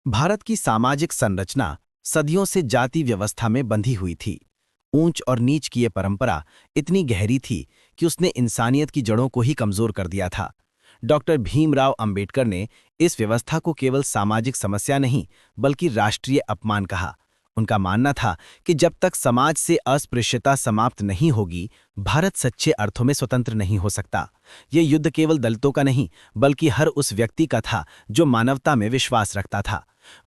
भारत की सामाजिक संरचना सदियों से जाति व्यवस्था में बंधी हुई थी। ऊंच और नीच की ये परंपरा इतनी गहरी थी कि उसने इंसानियत की जड़ों को ही कमजोर कर दिया था। डॉक्टर भीमराव अंबेडकर ने इस व्यवस्था को केवल सामाजिक समस्या नहीं बल्कि राष्ट्रीय अपमान कहा। उनका मानना था कि जब तक समाज से अस्पृश्यता समाप्त नहीं होगी, भारत सच्चे अर्थों में स्वतंत्र नहीं हो सकता। ये युद्ध केवल दलितों का नहीं बल्कि हर उस व्यक्ति का था जो मानवता में विश्वास रखता था।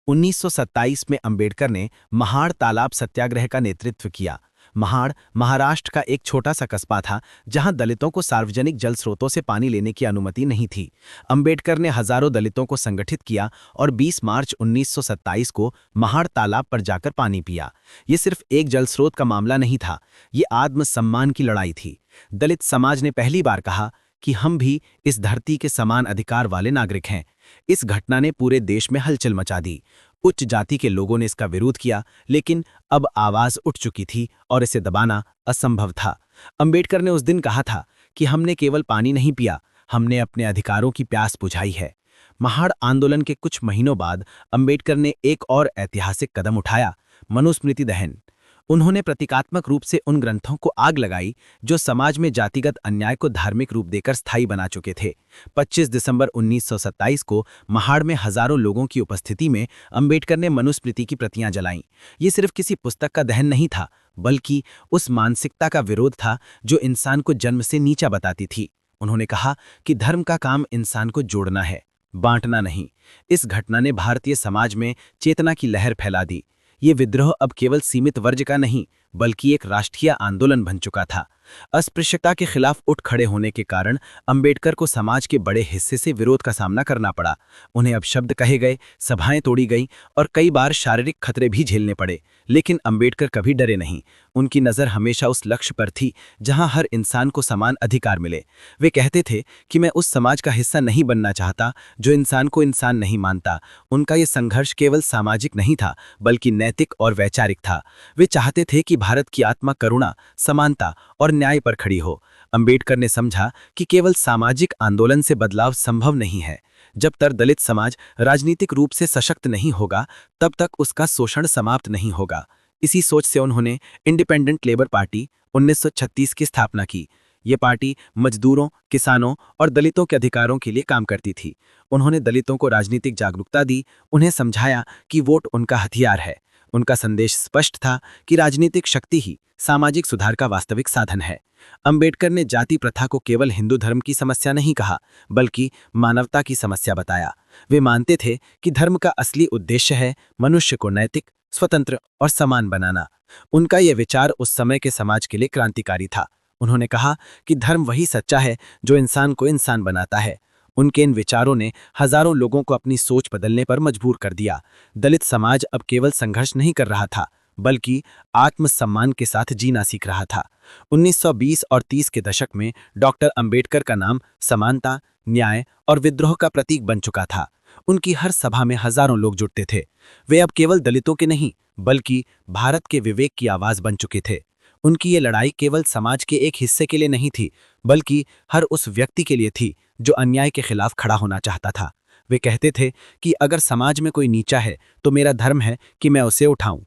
1927 में अंबेडकर ने महाड़ तालाब सत्याग्रह का नेतृत्व किया। महाड़ महाराष्ट्र का एक छोटा सा कस्बा था जहां दलितों को सार्वजनिक जल स्रोतों से पानी लेने की अनुमति नहीं थी। अंबेडकर ने हजारों दलितों को संगठित किया और 20 मार्च 1927 को महाड़ तालाब पर जाकर पानी पिया। ये सिर्फ एक जल स्रोत का मामला नहीं था, ये आत्मसम्मान की लड़ाई थी। दलित समाज ने पहली बार कहा कि हम भी इस धरती के समान अधिकार वाले नागरिक हैं। इस घटना ने पूरे देश में हलचल मचा दी। उच्च जाति के लोगों ने इसका विरोध किया, लेकिन अब आवाज उठ चुकी थी और इसे दबाना असंभव था। अंबेडकर ने उस दिन कहा था कि हमने केवल पानी नहीं पिया, हमने अपने अधिकारों की प्यास बुझाई है। महाड़ आंदोलन के कुछ महीनों बाद अंबेडकर ने एक और ऐतिहासिक कदम उठाया, मनुस्मृति दहन। उन्होंने प्रतीकात्मक रूप से उन ग्रंथों को आग लगाई जो समाज में जातिगत अन्याय को धार्मिक रूप देकर स्थायी बना चुके थे। 25 दिसंबर 1927 को महाड़ में हजारों लोगों की उपस्थिति में अंबेडकर ने मनुस्मृति की प्रतियां जलाईं। ये सिर्फ किसी पुस्तक का दहन नहीं था, बल्कि उस मानसिकता का विरोध था जो इंसान को जन्म से नीचा बताती थी। उन्होंने कहा कि धर्म का काम इंसान को जोड़ना है, बांटना नहीं। इस घटना ने भारतीय समाज में चेतना की लहर फैला दी। ये विद्रोह अब केवल सीमित वर्ग का नहीं बल्कि एक राष्ट्रीय आंदोलन बन चुका था। अस्पृश्यता के खिलाफ उठ खड़े होने के कारण अंबेडकर को समाज के बड़े हिस्से से विरोध का सामना करना पड़ा। उन्हें अब शब्द कहे गए, सभाएं तोड़ी गईं और कई बार शारीरिक खतरे भी झेलने पड़े, लेकिन अंबेडकर कभी डरे नहीं। उनकी नज़र हमेशा उस लक्ष्य पर थी जहां हर इंसान को समान अधिकार मिले। वे कहते थे कि मैं उस समाज का हिस्सा नहीं बनना चाहता जो इंसान को इंसान नहीं मानता। उनका ये संघर्ष केवल सामाजिक नहीं था बल्कि नैतिक और वैचारिक था। वे चाहते थे कि भारत की आत्मा करुणा, समानता और न्याय पर खड़ी हो। अंबेडकर ने समझा कि केवल सामाजिक आंदोलन से बदलाव संभव नहीं है। जब तक दलित समाज राजनीतिक रूप से सशक्त नहीं होगा, तब तक उसका शोषण समाप्त नहीं होगा। इसी सोच से उन्होंने इंडिपेंडेंट लेबर पार्टी 1936 की स्थापना की। ये पार्टी मजदूरों, किसानों और दलितों के अधिकारों के लिए काम करती थी। उन्होंने दलितों को राजनीतिक जागरूकता दी, उन्हें समझाया कि वोट उनका हथियार है। उनका संदेश स्पष्ट था कि राजनीतिक शक्ति ही सामाजिक सुधार का वास्तविक साधन है। अंबेडकर ने जाति प्रथा को केवल हिंदू धर्म की समस्या नहीं कहा बल्कि मानवता की समस्या बताया। वे मानते थे कि धर्म का असली उद्देश्य है मनुष्य को नैतिक, स्वतंत्र और समान बनाना। उनका यह विचार उस समय के समाज के लिए क्रांतिकारी था। उन्होंने कहा कि धर्म वही सच्चा है जो इंसान को इंसान बनाता है। उनके इन विचारों ने हजारों लोगों को अपनी सोच बदलने पर मजबूर कर दिया। दलित समाज अब केवल संघर्ष नहीं कर रहा था बल्कि आत्मसम्मान के साथ जीना सीख रहा था। 1920 और 30 के दशक में डॉक्टर अंबेडकर का नाम समानता, न्याय और विद्रोह का प्रतीक बन चुका था। उनकी हर सभा में हजारों लोग जुटते थे। वे अब केवल दलितों के नहीं बल्कि भारत के विवेक की आवाज बन चुके थे। उनकी ये लड़ाई केवल समाज के एक हिस्से के लिए नहीं थी बल्कि हर उस व्यक्ति के लिए थी जो अन्याय के खिलाफ खड़ा होना चाहता था। वे कहते थे कि अगर समाज में कोई नीचा है तो मेरा धर्म है कि मैं उसे उठाऊं।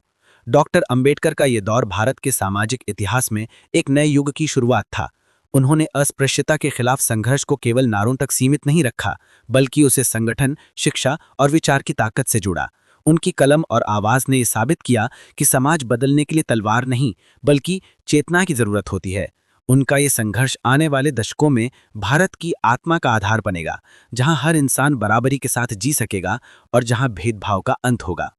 डॉक्टर अंबेडकर का ये दौर भारत के सामाजिक इतिहास में एक नए युग की शुरुआत था। उन्होंने अस्पृश्यता के खिलाफ संघर्ष को केवल नारों तक सीमित नहीं रखा बल्कि उसे संगठन, शिक्षा और विचार की ताकत से जुड़ा। उनकी कलम और आवाज ने यह साबित किया कि समाज बदलने के लिए तलवार नहीं बल्कि चेतना की जरूरत होती है। उनका ये संघर्ष आने वाले दशकों में भारत की आत्मा का आधार बनेगा, जहां हर इंसान बराबरी के साथ जी सकेगा और जहां भेदभाव का अंत होगा।